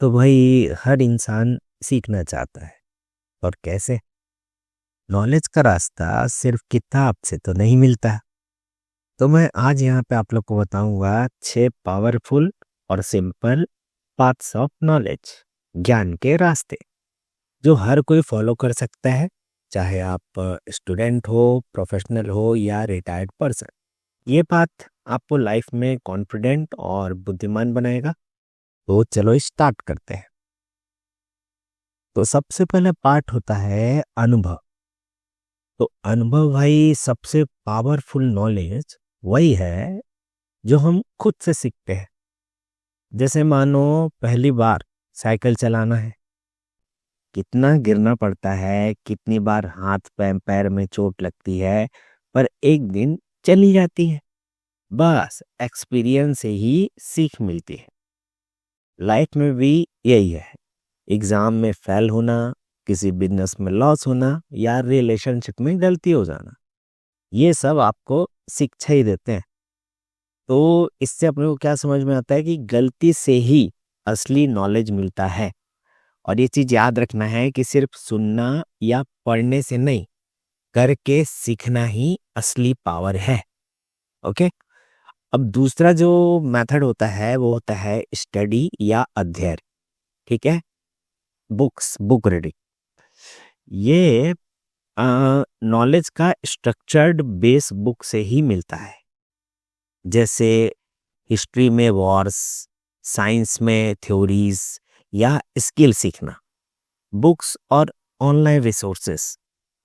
तो भाई हर इंसान सीखना चाहता है। और कैसे? नॉलेज का रास्ता सिर्फ किताब से तो नहीं मिलता। तो मैं आज यहाँ पे आप लोग को बताऊंगा 6 पावरफुल और सिंपल पाथ्स ऑफ नॉलेज, ज्ञान के रास्ते जो हर कोई फॉलो कर सकता है, चाहे आप स्टूडेंट हो, प्रोफेशनल हो या रिटायर्ड पर्सन। ये पाथ आपको लाइफ में कॉन्फिडेंट और बुद्धिमान बनाएगा। तो चलो स्टार्ट करते हैं। तो सबसे पहले पार्ट होता है अनुभव। तो अनुभव भाई सबसे पावरफुल नॉलेज वही है जो हम खुद से सीखते हैं। जैसे मानो पहली बार साइकिल चलाना है, कितना गिरना पड़ता है, कितनी बार हाथ पैर पैर में चोट लगती है, पर एक दिन चली जाती है। बस एक्सपीरियंस से ही सीख मिलती है। लाइफ में भी यही है। एग्जाम में फेल होना, किसी बिजनेस में लॉस होना या रिलेशनशिप में गलती हो जाना, ये सब आपको शिक्षा ही देते हैं। तो इससे अपने को क्या समझ में आता है कि गलती से ही असली नॉलेज मिलता है। और ये चीज याद रखना है कि सिर्फ सुनना या पढ़ने से नहीं, करके सीखना ही असली पावर है। ओके। अब दूसरा जो मेथड होता है वो होता है स्टडी या अध्ययन। ठीक है, बुक रीडिंग। ये नॉलेज का स्ट्रक्चर्ड बेस बुक से ही मिलता है। जैसे हिस्ट्री में वॉर्स, साइंस में थ्योरीज या स्किल सीखना। बुक्स और ऑनलाइन रिसोर्सेस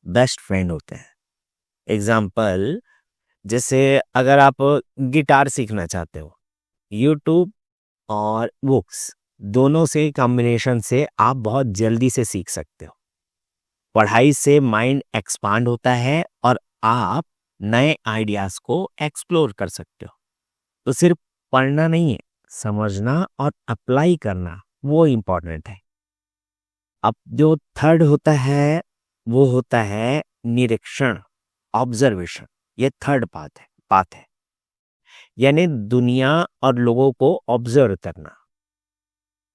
बेस्ट फ्रेंड होते हैं। एग्जाम्पल, जैसे अगर आप गिटार सीखना चाहते हो, यूट्यूब और बुक्स दोनों से कॉम्बिनेशन से आप बहुत जल्दी से सीख सकते हो। पढ़ाई से माइंड एक्सपांड होता है और आप नए आइडियाज को एक्सप्लोर कर सकते हो। तो सिर्फ पढ़ना नहीं है, समझना और अप्लाई करना वो इम्पोर्टेंट है। अब जो थर्ड होता है वो होता है निरीक्षण, ऑब्जर्वेशन। ये थर्ड पाथ है, यानी दुनिया और लोगों को ऑब्जर्व करना।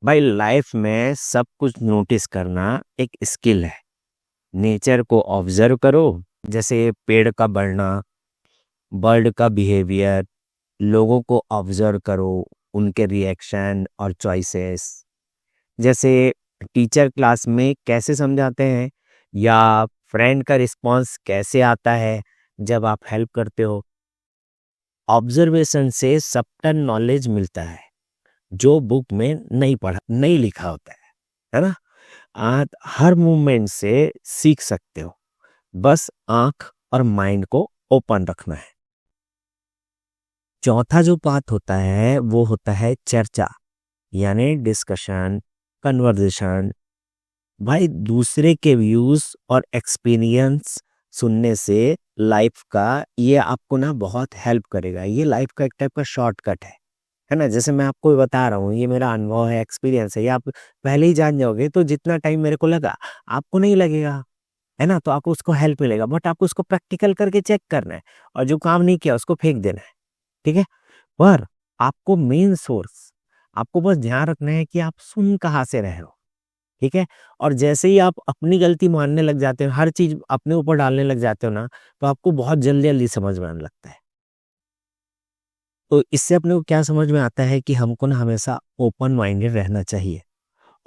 भाई लाइफ में सब कुछ नोटिस करना एक स्किल है। नेचर को ऑब्जर्व करो, जैसे पेड़ का बढ़ना, बर्ड का बिहेवियर। लोगों को ऑब्जर्व करो, उनके रिएक्शन और चॉइसेस। जैसे टीचर क्लास में कैसे समझाते हैं या फ्रेंड का रिस्पांस कैसे आता है जब आप हेल्प करते हो। ऑब्जर्वेशन से सबटल नॉलेज मिलता है जो बुक में नहीं लिखा होता है ना। आप हर मूवमेंट से सीख सकते हो, बस आंख और माइंड को ओपन रखना है। चौथा जो पाथ होता है वो होता है चर्चा, यानी डिस्कशन, कन्वर्सेशन। भाई दूसरे के व्यूज और एक्सपीरियंस सुनने से लाइफ का ये आपको ना बहुत हेल्प करेगा। ये लाइफ का एक टाइप का शॉर्टकट है ना। जैसे मैं आपको बता रहा हूँ, ये मेरा अनुभव है, एक्सपीरियंस है, ये आप पहले ही जान जाओगे तो जितना टाइम मेरे को लगा आपको नहीं लगेगा, है ना। तो आपको उसको हेल्प मिलेगा, बट आपको उसको प्रैक्टिकल करके चेक करना है और जो काम नहीं किया उसको फेंक देना है। ठीक है। पर आपको मेन सोर्स, आपको बस ध्यान रखना है कि आप सुन कहाँ से रहे हो। ठीक है। और जैसे ही आप अपनी गलती मानने लग जाते हो, हर चीज अपने ऊपर डालने लग जाते हो ना, तो आपको बहुत जल्दी जल्दी समझ में आने लगता है। तो इससे अपने को क्या समझ में आता है कि हमको ना हमेशा ओपन माइंडेड रहना चाहिए।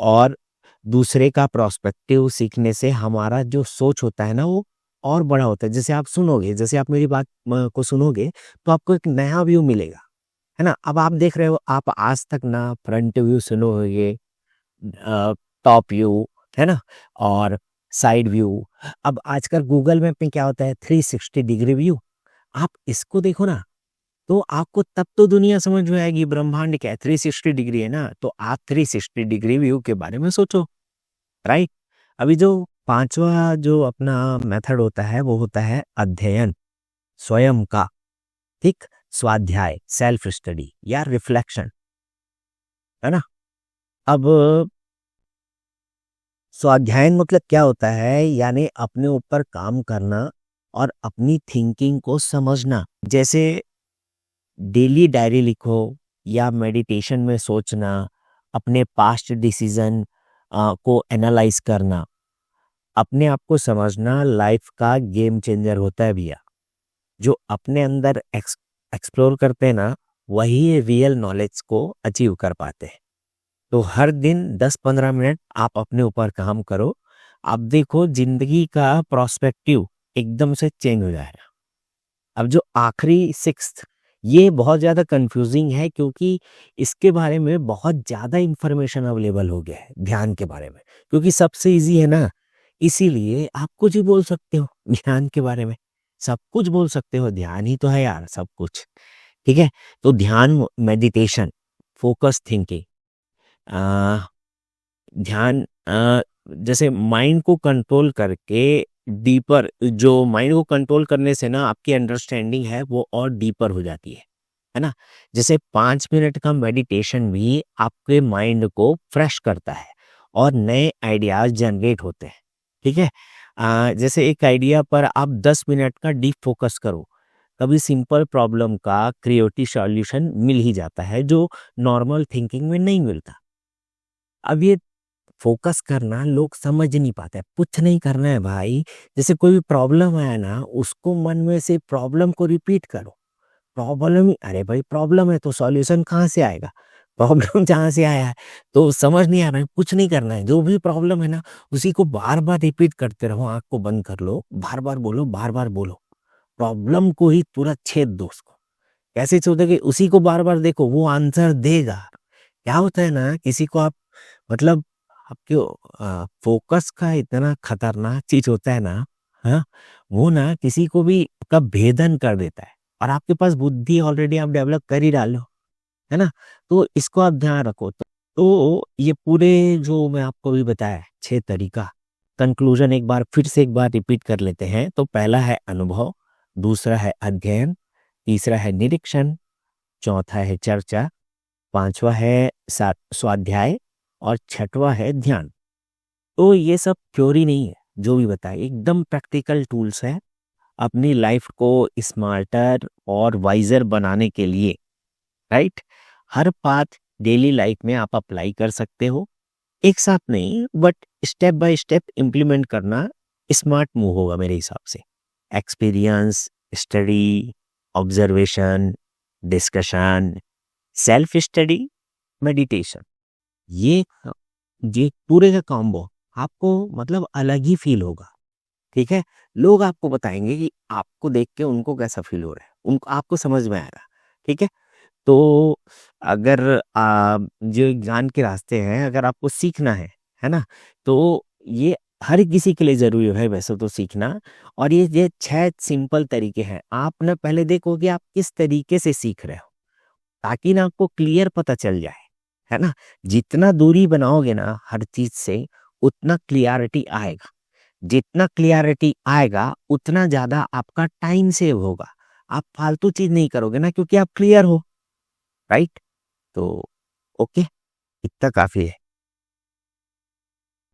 और दूसरे का प्रोस्पेक्टिव सीखने से हमारा जो सोच होता है ना वो और बड़ा होता है। जैसे आप सुनोगे, जैसे आप मेरी बात को सुनोगे तो आपको एक नया व्यू मिलेगा, है ना। अब आप देख रहे हो, आप आज तक ना फ्रंट व्यू सुनोगे, टॉप व्यू, है ना, और साइड व्यू। अब आजकल गूगल मैप में क्या होता है, 360 डिग्री व्यू। आप इसको देखो ना, तो आपको तब तो दुनिया समझ में आएगी। ब्रह्मांड क्या है, 360 डिग्री है ना। तो आप 360 डिग्री व्यू के बारे में सोचो, राइट। अभी जो पांचवा जो अपना मेथड होता है वो होता है अध्ययन, स्वयं का। ठीक, स्वाध्याय, सेल्फ स्टडी या रिफ्लेक्शन, है ना। अब स्वाध्याय मतलब क्या होता है, यानी अपने ऊपर काम करना और अपनी थिंकिंग को समझना। जैसे डेली डायरी लिखो या मेडिटेशन में सोचना, अपने पास्ट डिसीजन को एनालाइज करना, अपने आप को समझना लाइफ का गेम चेंजर होता है भैया। जो अपने अंदर एक्सप्लोर करते हैं ना, वही रियल नॉलेज को अचीव कर पाते हैं। तो हर दिन 10-15 मिनट आप अपने ऊपर काम करो, आप देखो जिंदगी का प्रोस्पेक्टिव एकदम से चेंज हो जाएगा। अब जो आखिरी सिक्स्थ, ये बहुत ज़्यादा कंफ्यूजिंग है क्योंकि इसके बारे में बहुत ज़्यादा इंफॉर्मेशन अवेलेबल हो गया है ध्यान के बारे में, क्योंकि सबसे इजी है ना, इसीलिए आप कुछ ही बोल सकते हो ध्यान के बारे में, सब कुछ बोल सकते हो, ध्यान ही तो है यार सब कुछ। ठीक है, तो ध्यान, मेडिटेशन, फोकस थिंकिंग, ध्यान जैसे माइंड को कंट्रोल करके डीपर, जो माइंड को कंट्रोल करने से ना आपकी अंडरस्टैंडिंग है वो और डीपर हो जाती है ना। जैसे 5 मिनट का मेडिटेशन भी आपके माइंड को फ्रेश करता है और नए आइडियाज जनरेट होते हैं। ठीक है, जैसे एक आइडिया पर आप 10 मिनट का डीप फोकस करो, कभी सिंपल प्रॉब्लम का क्रिएटिव सॉल्यूशन मिल ही जाता है जो नॉर्मल थिंकिंग में नहीं मिलता। अब ये फोकस करना लोग समझ नहीं पाते, कुछ नहीं करना है भाई। जैसे कोई भी प्रॉब्लम आया ना, उसको मन में से प्रॉब्लम को रिपीट करो। प्रॉब्लम ही, अरे भाई प्रॉब्लम है तो सॉल्यूशन कहाँ से आएगा? प्रॉब्लम जहाँ से आया है तो समझ नहीं आ रहा है, कुछ नहीं करना है। जो भी प्रॉब्लम है ना, उसी को बार बार रिपीट करते रहो, आंख को बंद कर लो, बार बार बोलो, बार बार बोलो। प्रॉब्लम को ही पूरा छेद दो उसको। कैसे सोचोगे? उसी को बार बार देखो, वो आंसर देगा। क्या होता है ना, किसी को आप मतलब आपके फोकस का इतना खतरनाक चीज होता है ना, हाँ, वो ना किसी को भी का भेदन कर देता है, और आपके पास बुद्धि ऑलरेडी आप डेवलप कर ही डालो, है ना। तो इसको आप ध्यान रखो। तो ये पूरे जो मैं आपको भी बताया 6 तरीका, कंक्लूजन एक बार फिर से एक बार रिपीट कर लेते हैं। तो पहला है अनुभव, दूसरा है अध्ययन, तीसरा है निरीक्षण, चौथा है चर्चा, पांचवा है स्वाध्याय, और छठवा है ध्यान। तो ये सब थ्योरी नहीं है, जो भी बताए एकदम प्रैक्टिकल टूल्स है अपनी लाइफ को स्मार्टर और वाइजर बनाने के लिए। राइट, हर पाथ डेली लाइफ में आप अप्लाई कर सकते हो, एक साथ नहीं but step by step implement करना स्मार्ट मूव होगा मेरे हिसाब से। Experience, study, observation, discussion, self study, meditation, ये ये पूरे का कॉम्बो आपको मतलब अलग ही फील होगा। ठीक है, लोग आपको बताएंगे कि आपको देख के उनको कैसा फील हो रहा है, उनको आपको समझ में आएगा। ठीक है, तो अगर जो ज्ञान के रास्ते हैं, अगर आपको सीखना है ना, तो ये हर किसी के लिए जरूरी है वैसे तो सीखना। और ये 6 सिंपल तरीके हैं, आप ना पहले देखो कि आप किस तरीके से सीख रहे हो, ताकि ना आपको क्लियर पता चल जाए, है ना। जितना दूरी बनाओगे ना हर चीज से, उतना क्लियरिटी आएगा। जितना क्लियरिटी आएगा उतना ज्यादा आपका टाइम सेव होगा। आप फालतू चीज नहीं करोगे ना, क्योंकि आप क्लियर हो। राइट, तो ओके, इतना काफी है।